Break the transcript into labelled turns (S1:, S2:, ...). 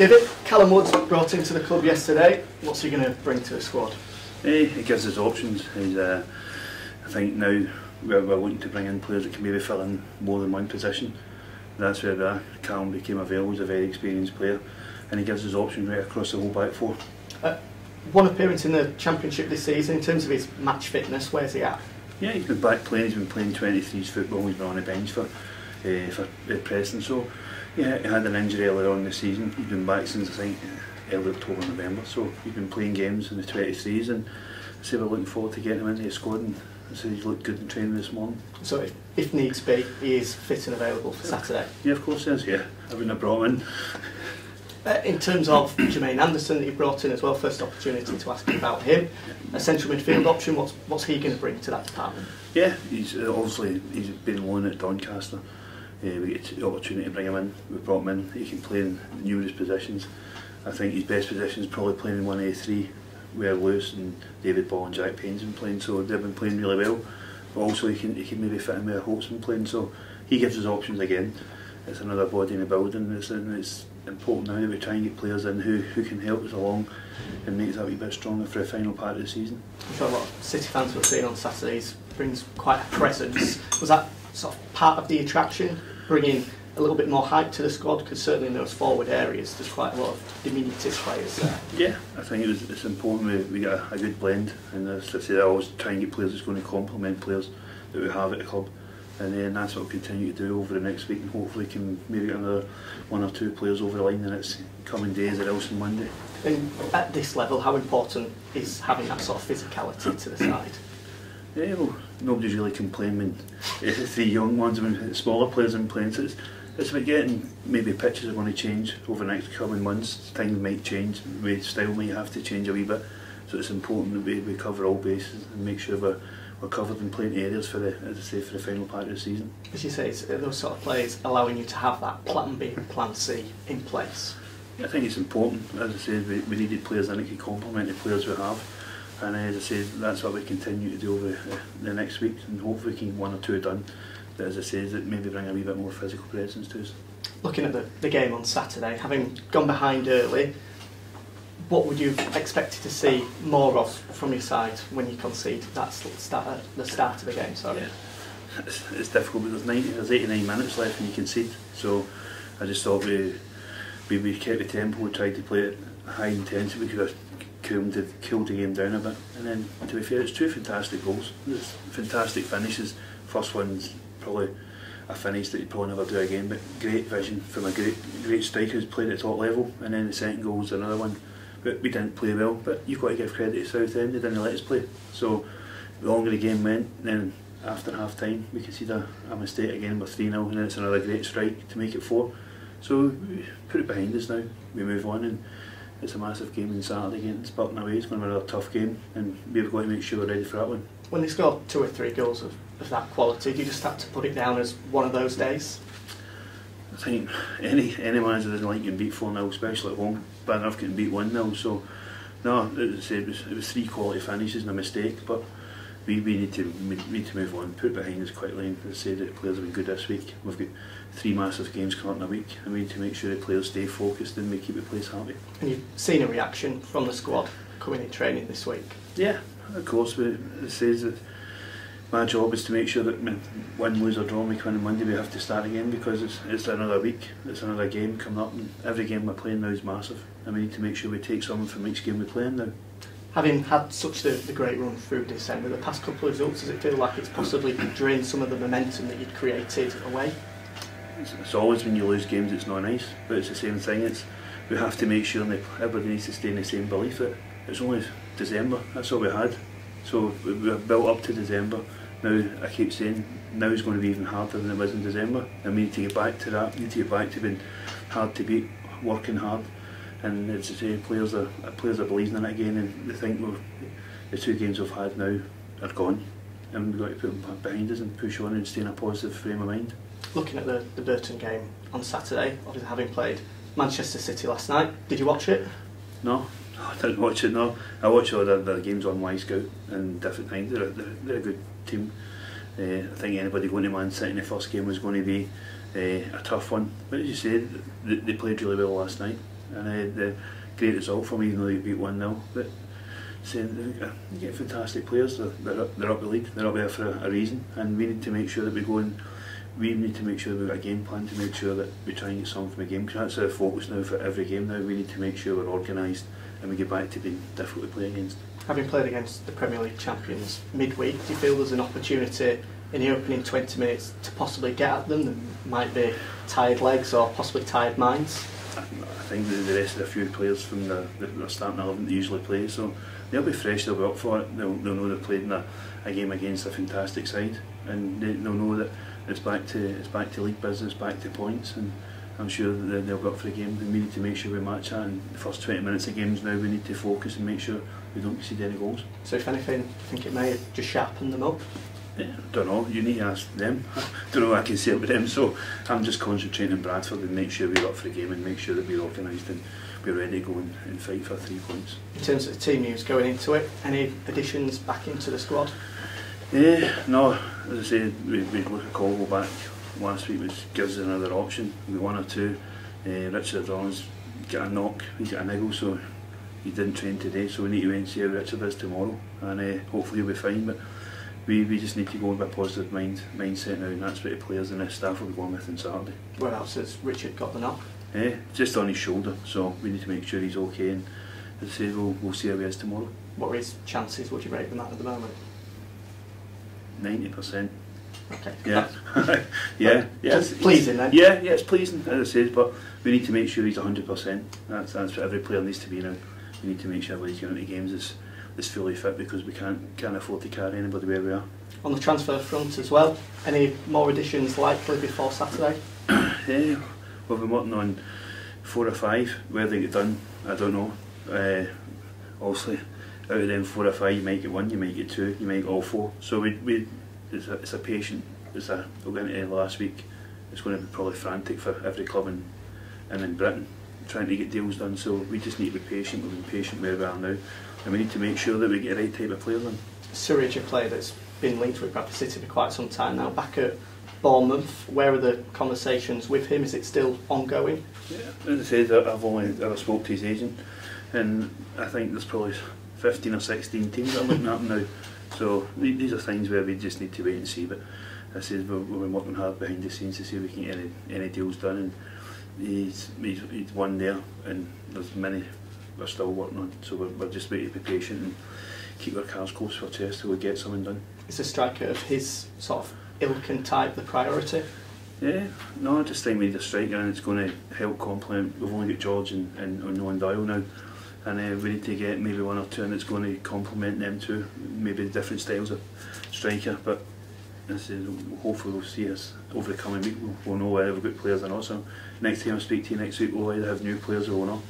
S1: David, Callum Woods brought into the club yesterday. What's he going to bring to the squad?
S2: It gives us options. I think now we're looking to bring in players that can maybe fill in more than one position. That's where Callum became available. He's a very experienced player, and he gives us options right across the whole back four.
S1: One appearance in the Championship this season. In terms of his match fitness, where's he at?
S2: Yeah, he's been back playing. He's been playing 23s football. He's been on the bench for Preston. So yeah, he had an injury earlier on this season. He's been back since I think early October, November. So he's been playing games in the 23s, and I say we're looking forward to getting him into the squad. And I say he's looked good in training this morning.
S1: So if needs be, he is fit and available for Saturday.
S2: Yeah, of course he is. Yeah, I wouldn't have brought him in.
S1: In terms of Jermaine Anderson that you brought in as well, first opportunity to ask you about him. A central midfield option, what's he going to bring to that department?
S2: Yeah, he's been loaned at Doncaster. We get the opportunity to bring him in. We brought him in. He can play in numerous positions. I think his best position is probably playing in 1A3, where Lewis and David Ball and Jack Payne's been playing. So they've been playing really well. But also he can maybe fit in where Hope's been playing. So he gives us options again. It's another body in the building. It's important now that we try and get players in who can help us along and make us a wee bit stronger for the final part of the season.
S1: I'm sure a lot of City fans will see on Saturdays brings quite a presence. Was that sort of part of the attraction, bringing a little bit more hype to the squad? Because certainly in those forward areas there's quite a lot of diminutive players there.
S2: Yeah, I think it's important we get a good blend, and as I say, I always try and get players that's going to complement players that we have at the club. And then that's what we'll continue to do over the next week, and hopefully can maybe get another one or two players over the line in the next coming days, or else on Monday. And
S1: at this level, how important is having that sort of physicality to the side?
S2: Yeah, well, nobody's really complaining. The young ones, smaller players have been playing, so it's about getting, maybe pitches are going to change over the next coming months, things might change, style might have to change a wee bit, so it's important that we cover all bases and make sure we're covered in plenty of areas for the final part of the season.
S1: As you say, it's those sort of players allowing you to have that plan B, plan C in place.
S2: Yeah, I think it's important. As I said, we needed players in that can complement the players we have, and as I say, that's what we continue to do over the next week, and hopefully we can get one or two done. But as I say, that maybe bring a wee bit more physical presence to us. Looking
S1: at the game on Saturday, having gone behind early, what would you have expected to see more of from your side when you concede that start at the start of the game? Sorry.
S2: Yeah. It's difficult, but there's 89 minutes left and you concede. So I just thought we kept the tempo, we tried to play it high intensity. We could have cooled the game down a bit. And then, to be fair, it's two fantastic goals. It's fantastic finishes. First one's probably a finish that you'd probably never do again, but great vision from a great striker who's played at the top level. And then the second goal was another one. But we didn't play well, but you've got to give credit to Southend, they didn't let us play. So the longer the game went, then after half time we could see a mistake again with 3-0, and then it's another great strike to make it 4. So we put it behind us now, we move on, and it's a massive game on Saturday against Burton away. It's going to be another tough game, and we've got to make sure we're ready for that one.
S1: When they score 2 or 3 goals of that quality, do you just have to put it down as one of those days?
S2: I think any manager doesn't like getting beat 4-0, especially at home. Bad enough getting beat 1-0. So no, as I said, it was 3 quality finishes and a mistake, but we need to move on, put it behind us quickly. And as I said, the players have been good this week. We've got 3 massive games coming up in a week, and we need to make sure the players stay focused and we keep the place happy.
S1: And you've seen a reaction from the squad coming in training this week?
S2: Yeah, of course. It says that my job is to make sure that win, lose or draw, we come on Monday, we have to start again, because it's another week, it's another game coming up, and every game we're playing now is massive, and we need to make sure we take something from each game we're playing now.
S1: Having had such the great run through December, the past couple of results, does it feel like it's possibly drained some of the momentum that you'd created away?
S2: It's always when you lose games it's not nice, but it's the same thing. We have to make sure everybody needs to stay in the same belief that it's only December, that's all we had. So we've built up to December. Now I keep saying now it's going to be even harder than it was in December, and we need to get back to that. We need to get back to being hard to beat, working hard, and as I say, players are believing in it again, and they think the 2 games we've had now are gone, and we've got to put them behind us and push on and stay in a positive frame of mind.
S1: Looking at the Burton game on Saturday, obviously having played Manchester City last night, did you watch it?
S2: No, I didn't watch it. No, I watch all the games on Y Scout and different times. They're a good team. I think anybody going to Man City in the first game was going to be a tough one. But as you said, they played really well last night. and the great result for me, even though they beat 1-0. But saying you get fantastic players, they're up the league, they're up there for a reason, and we need to make sure that we go and we need to make sure we've got a game plan to make sure that we try and get something from a game, because that's our focus now for every game now. We need to make sure we're organised and we get back to being difficult to play against.
S1: Having played against the Premier League champions midweek, do you feel there's an opportunity in the opening 20 minutes to possibly get at them? There might be tired legs or possibly tired minds.
S2: I think the rest of the few players from the starting 11 that usually play, so they'll be fresh, they'll be up for it, they'll know they've played in a game against a fantastic side, and they'll know that it's back to league business, back to points, and I'm sure that they'll go up for the game. And we need to make sure we match that. In the first 20 minutes of games now, we need to focus and make sure we don't concede any goals.
S1: So if anything, I think it may have just sharpened them up.
S2: Yeah, don't know, you need to ask them. Don't know what I can say about them, so I'm just concentrating on Bradford and make sure we're up for the game and make sure that we're organised and we're ready to go and fight for 3 points. In
S1: terms of the team news going into it, any additions back into the squad?
S2: No, as I said, we look at Colville back last week, which gives us another option. We 1 or 2. Richard Don's got a knock, he's got a niggle, so he didn't train today, so we need to wait and see how Richard is tomorrow, and hopefully he'll be fine. But we just need to go with a positive mindset now, and that's what the players and the staff will be going with on Saturday.
S1: Where else has Richard got the knock?
S2: Just on his shoulder, so we need to make sure he's okay, and as I say, we'll see how he is tomorrow.
S1: What are his chances, would you rate them at the moment?
S2: 90%.
S1: Okay.
S2: Yeah. Yeah.
S1: It's pleasing then?
S2: Yeah, it's pleasing, as I said, but we need to make sure he's 100%. That's what every player needs to be now. We need to make sure when he's going into games is fully fit, because we can't afford to carry anybody where we are.
S1: On the transfer front as well, any more additions likely before Saturday?
S2: We've been working on 4 or 5. Whether they get done, I don't know. Obviously, out of them 4 or 5, you might get 1, you might get 2, you might get all 4. So it's a patient. We'll get into last week. It's going to be probably frantic for every club in Britain trying to get deals done. So we just need to be patient. We've been patient where we are now, and we need to make sure that we get the right type of player in.
S1: Surridge, a player that's been linked with Bradford City for quite some time now, back at Bournemouth. Where are the conversations with him? Is it still ongoing?
S2: Yeah, as I said, I've only ever spoke to his agent, and I think there's probably 15 or 16 teams that are looking at him now. So these are things where we just need to wait and see. But I said we've been working hard behind the scenes to see if we can get any deals done, and he's one there, and there's many we're still working on. So we're just waiting to be patient and keep our cards close to our chest till we get something done. Is
S1: a striker of his sort of ilk and type the priority?
S2: Yeah, no, I just think we need a striker, and it's going to help complement. We've only got George and Nolan Doyle now, and we need to get maybe 1 or 2 and it's going to complement them too, maybe different styles of striker. But as I said, hopefully we'll see us over the coming week. We'll know whether we've got players or not, so next time I speak to you next week we'll either have new players or not.